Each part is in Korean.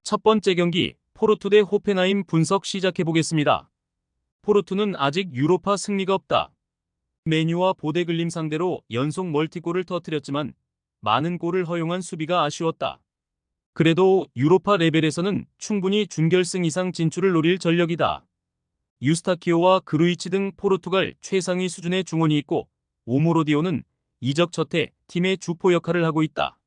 첫 번째 경기 포르투 대 호펜하임 분석 시작해보겠습니다. 포르투는 아직 유로파 승리가 없다. 메뉴와 보데글림 상대로 연속 멀티골을 터뜨렸지만 많은 골을 허용한 수비가 아쉬웠다. 그래도 유로파 레벨에서는 충분히 준결승 이상 진출을 노릴 전력이다. 유스타키오와 그루이치 등 포르투갈 최상위 수준의 중원이 있고 오모로디오는 이적 첫해 팀의 주포 역할을 하고 있다.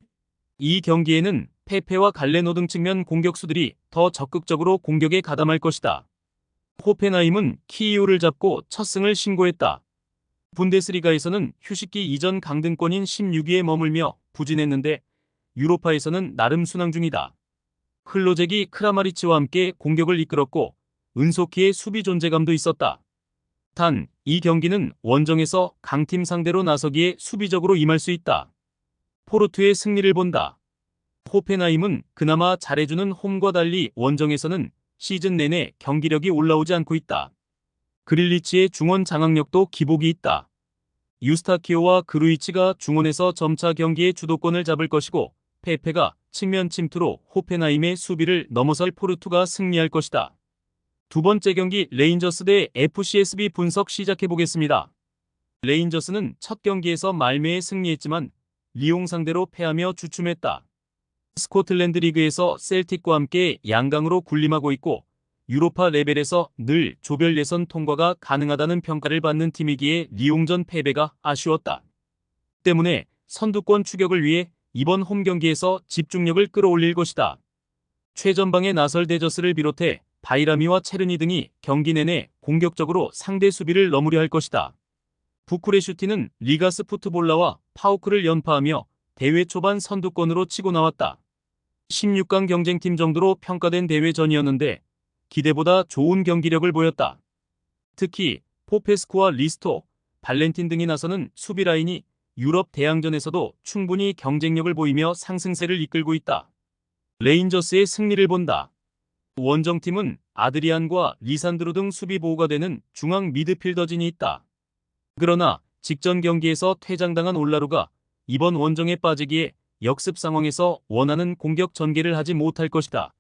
이 경기에는 페페와 갈레노 등 측면 공격수들이 더 적극적으로 공격에 가담할 것이다. 호펜하임은 키이오를 잡고 첫 승을 신고했다. 분데스리가에서는 휴식기 이전 강등권인 16위에 머물며 부진했는데 유로파에서는 나름 순항 중이다. 흘로제기 크라마리치와 함께 공격을 이끌었고 은소키의 수비 존재감도 있었다. 단, 이 경기는 원정에서 강팀 상대로 나서기에 수비적으로 임할 수 있다. 포르투의 승리를 본다. 호펜하임은 그나마 잘해주는 홈과 달리 원정에서는 시즌 내내 경기력이 올라오지 않고 있다. 그릴리치의 중원 장악력도 기복이 있다. 유스타키오와 그루이치가 중원에서 점차 경기의 주도권을 잡을 것이고 페페가 측면 침투로 호펜하임의 수비를 넘어설 포르투가 승리할 것이다. 두 번째 경기 레인저스 대 FCSB 분석 시작해보겠습니다. 레인저스는 첫 경기에서 말매에 승리했지만 리옹 상대로 패하며 주춤했다. 스코틀랜드 리그에서 셀틱과 함께 양강으로 군림하고 있고 유로파 레벨에서 늘 조별 예선 통과가 가능하다는 평가를 받는 팀이기에 리옹전 패배가 아쉬웠다. 때문에 선두권 추격을 위해 이번 홈 경기에서 집중력을 끌어올릴 것이다. 최전방에 나설 데저스를 비롯해 바이라미와 체르니 등이 경기 내내 공격적으로 상대 수비를 넘으려 할 것이다. 부쿠레슈티는 리가스 푸트볼라와 파우크를 연파하며 대회 초반 선두권으로 치고 나왔다. 16강 경쟁팀 정도로 평가된 대회전이었는데 기대보다 좋은 경기력을 보였다. 특히 포페스코와 리스토, 발렌틴 등이 나서는 수비 라인이 유럽 대항전에서도 충분히 경쟁력을 보이며 상승세를 이끌고 있다. 레인저스의 승리를 본다. 원정팀은 아드리안과 리산드로 등 수비 보호가 되는 중앙 미드필더진이 있다. 그러나 직전 경기에서 퇴장당한 올라루가 이번 원정에 빠지기에 역습 상황에서 원하는 공격 전개를 하지 못할 것이다.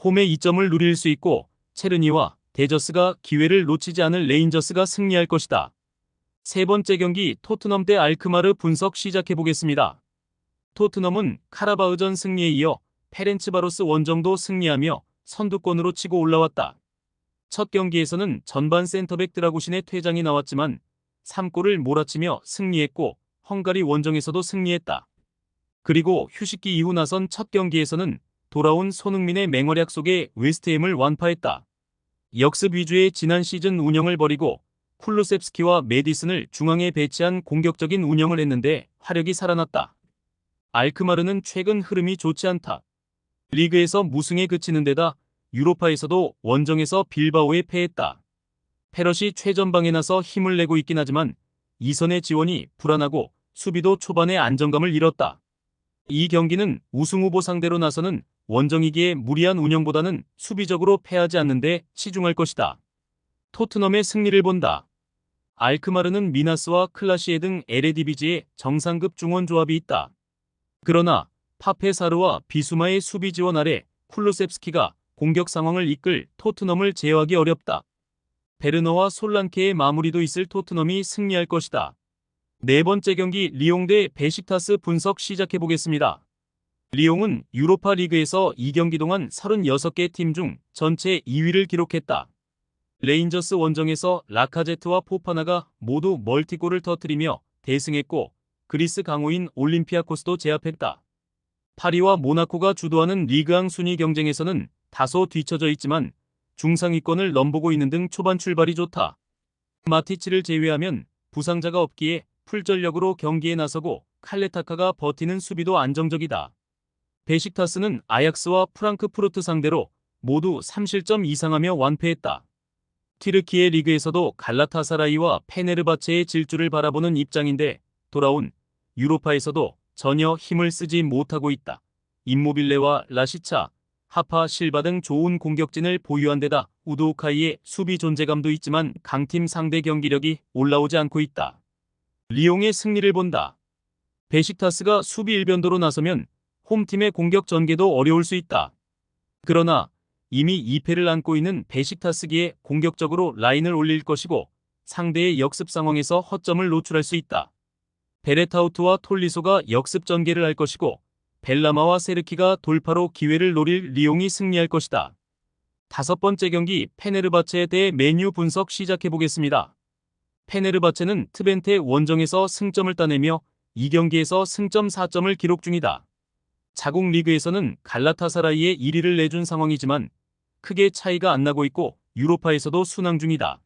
홈의 이점을 누릴 수 있고 체르니와 데저스가 기회를 놓치지 않을 레인저스가 승리할 것이다. 세 번째 경기 토트넘 대 알크마르 분석 시작해보겠습니다. 토트넘은 카라바흐전 승리에 이어 페렌츠바로스 원정도 승리하며 선두권으로 치고 올라왔다. 첫 경기에서는 전반 센터백 드라구신의 퇴장이 나왔지만 3골을 몰아치며 승리했고 헝가리 원정에서도 승리했다. 그리고 휴식기 이후 나선 첫 경기에서는 돌아온 손흥민의 맹활약 속에 웨스트햄을 완파했다. 역습 위주의 지난 시즌 운영을 버리고 쿨루셉스키와 메디슨을 중앙에 배치한 공격적인 운영을 했는데 화력이 살아났다. 알크마르는 최근 흐름이 좋지 않다. 리그에서 무승에 그치는 데다 유로파에서도 원정에서 빌바오에 패했다. 페럿이 최전방에 나서 힘을 내고 있긴 하지만 이선의 지원이 불안하고 수비도 초반에 안정감을 잃었다. 이 경기는 우승 후보 상대로 나서는 원정이기에 무리한 운영보다는 수비적으로 패하지 않는 데 치중할 것이다. 토트넘의 승리를 본다. 알크마르는 미나스와 클라시에 등 에레디비지의 정상급 중원 조합이 있다. 그러나 파페사르와 비수마의 수비 지원 아래 쿨루셉스키가 공격 상황을 이끌 토트넘을 제어하기 어렵다. 베르너와 솔란케의 마무리도 있을 토트넘이 승리할 것이다. 네 번째 경기 리옹 대 베식타스 분석 시작해보겠습니다. 리옹은 유로파 리그에서 2경기 동안 36개 팀 중 전체 2위를 기록했다. 레인저스 원정에서 라카제트와 포파나가 모두 멀티골을 터뜨리며 대승했고 그리스 강호인 올림피아코스도 제압했다. 파리와 모나코가 주도하는 리그앙 순위 경쟁에서는 다소 뒤처져 있지만 중상위권을 넘보고 있는 등 초반 출발이 좋다. 마티치를 제외하면 부상자가 없기에 풀전력으로 경기에 나서고 칼레타카가 버티는 수비도 안정적이다. 베식타스는 아약스와 프랑크푸르트 상대로 모두 3실점 이상하며 완패했다. 튀르키예 리그에서도 갈라타사라이와 페네르바체의 질주를 바라보는 입장인데 돌아온 유로파에서도 전혀 힘을 쓰지 못하고 있다. 임모빌레와 라시차, 하파 실바 등 좋은 공격진을 보유한 데다 우도우카이의 수비 존재감도 있지만 강팀 상대 경기력이 올라오지 않고 있다. 리옹의 승리를 본다. 베식타스가 수비 일변도로 나서면 홈팀의 공격 전개도 어려울 수 있다. 그러나 이미 2패를 안고 있는 베식타스기에 공격적으로 라인을 올릴 것이고 상대의 역습 상황에서 허점을 노출할 수 있다. 베레타우트와 톨리소가 역습 전개를 할 것이고 벨라마와 세르키가 돌파로 기회를 노릴 리옹이 승리할 것이다. 다섯 번째 경기 페네르바체에 대해 메뉴 분석 시작해보겠습니다. 페네르바체는 트벤테 원정에서 승점을 따내며 이 경기에서 승점 4점을 기록 중이다. 자국 리그에서는 갈라타사라이에 1위를 내준 상황이지만 크게 차이가 안 나고 있고 유로파에서도 순항 중이다.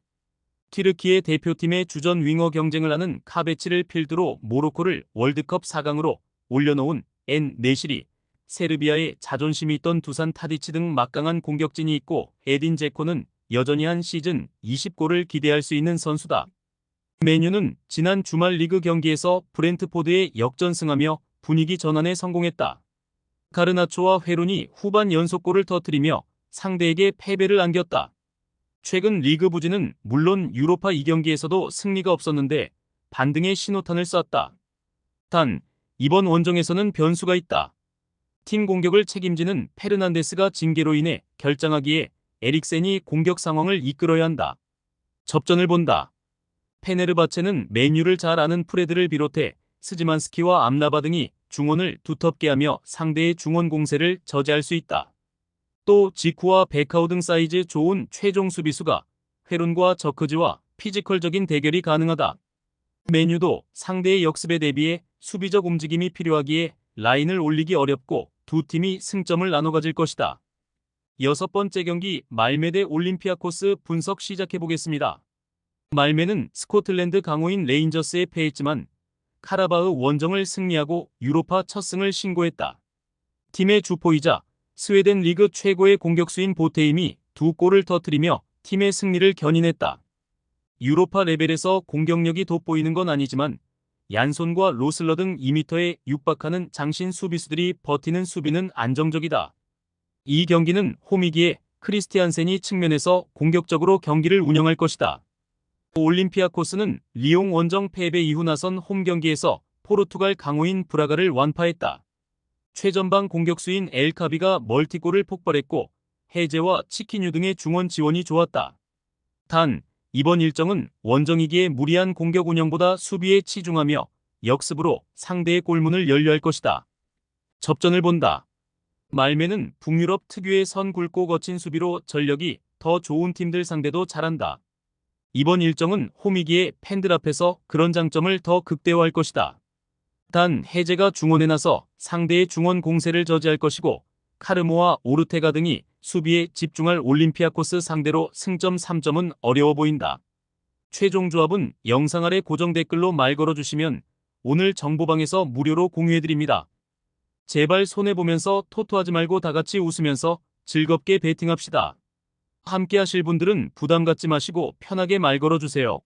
튀르키예 대표팀의 주전 윙어 경쟁을 하는 카베치를 필두로 모로코를 월드컵 4강으로 올려놓은 엔 네실이 세르비아에 자존심이 있던 두산 타디치 등 막강한 공격진이 있고 에딘 제코는 여전히 한 시즌 20골을 기대할 수 있는 선수다. 메뉴는 지난 주말 리그 경기에서 브렌트포드에 역전승하며 분위기 전환에 성공했다. 가르나초와 회론이 후반 연속골을 터뜨리며 상대에게 패배를 안겼다. 최근 리그 부진은 물론 유로파 2경기에서도 승리가 없었는데 반등의 신호탄을 쐈다. 단, 이번 원정에서는 변수가 있다. 팀 공격을 책임지는 페르난데스가 징계로 인해 결장하기에 에릭센이 공격 상황을 이끌어야 한다. 접전을 본다. 페네르바체는 메뉴를 잘 아는 프레드를 비롯해 스지만스키와 암라바 등이 중원을 두텁게 하며 상대의 중원 공세를 저지할 수 있다. 또 지쿠와 베카우 등 사이즈 좋은 최종 수비수가 회론과 저크즈와 피지컬적인 대결이 가능하다. 메뉴도 상대의 역습에 대비해 수비적 움직임이 필요하기에 라인을 올리기 어렵고 두 팀이 승점을 나눠 가질 것이다. 여섯 번째 경기 말메 대 올림피아코스 분석 시작해보겠습니다. 말메는 스코틀랜드 강호인 레인저스에 패했지만 카라바흐 원정을 승리하고 유로파 첫 승을 신고했다. 팀의 주포이자 스웨덴 리그 최고의 공격수인 보테임이 두 골을 터뜨리며 팀의 승리를 견인했다. 유로파 레벨에서 공격력이 돋보이는 건 아니지만 얀손과 로슬러 등 2m에 육박하는 장신 수비수들이 버티는 수비는 안정적이다. 이 경기는 홈이기에 크리스티안센이 측면에서 공격적으로 경기를 운영할 것이다. 올림피아코스는 리옹 원정 패배 이후 나선 홈 경기에서 포르투갈 강호인 브라가를 완파했다. 최전방 공격수인 엘카비가 멀티골을 폭발했고 해제와 치키뉴 등의 중원 지원이 좋았다. 단, 이번 일정은 원정이기에 무리한 공격 운영보다 수비에 치중하며 역습으로 상대의 골문을 열려할 것이다. 접전을 본다. 말메는 북유럽 특유의 선 굵고 거친 수비로 전력이 더 좋은 팀들 상대도 잘한다. 이번 일정은 홈이기에 팬들 앞에서 그런 장점을 더 극대화할 것이다. 단 해제가 중원에 나서 상대의 중원 공세를 저지할 것이고 카르모와 오르테가 등이 수비에 집중할 올림피아코스 상대로 승점 3점은 어려워 보인다. 최종 조합은 영상 아래 고정 댓글로 말 걸어주시면 오늘 정보방에서 무료로 공유해드립니다. 제발 손해보면서 토토하지 말고 다같이 웃으면서 즐겁게 베팅합시다. 함께 하실 분들은 부담 갖지 마시고 편하게 말 걸어주세요.